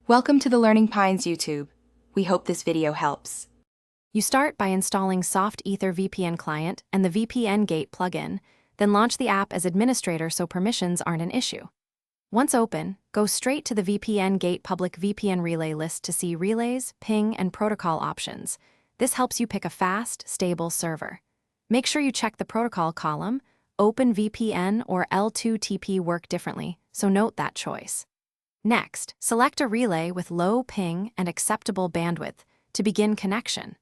Welcome to the Learning Pines YouTube. We hope this video helps. You start by installing Soft Ether VPN client and the VPN Gate plugin, then launch the app as administrator so permissions aren't an issue. Once open, go straight to the VPN Gate public VPN relay list to see relays, ping, and protocol options. This helps you pick a fast, stable server. Make sure you check the protocol column. OpenVPN or L2TP work differently, so note that choice. Next, select a relay with low ping and acceptable bandwidth to begin connection.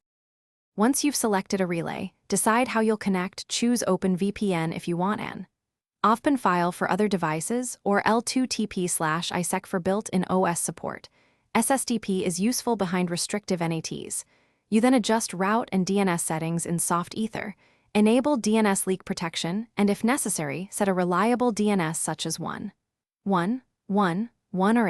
Once you've selected a relay, decide how you'll connect. Choose OpenVPN if you want an open file for other devices or L2TP/ISEC for built-in OS support. SSDP is useful behind restrictive NATs. You then adjust route and DNS settings in Soft Ether, enable DNS leak protection, and if necessary, set a reliable DNS such as 1.1.1.1 or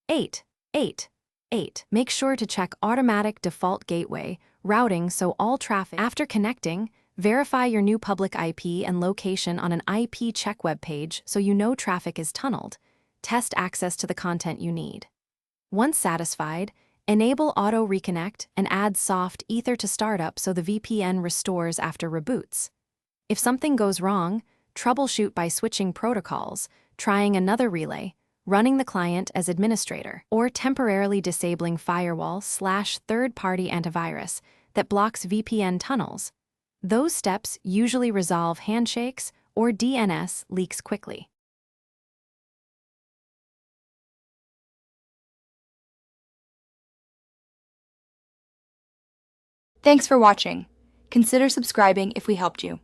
8.8.8.8. Make sure to check automatic default gateway routing so all traffic. After connecting, verify your new public IP and location on an IP check web page so you know traffic is tunneled. Test access to the content you need. Once satisfied, enable auto reconnect and add Soft Ether to startup so the VPN restores after reboots. If something goes wrong, troubleshoot by switching protocols, trying another relay, running the client as administrator, or temporarily disabling firewall/third-party antivirus that blocks VPN tunnels. Those steps usually resolve handshakes or DNS leaks quickly. Thanks for watching. Consider subscribing if we helped you.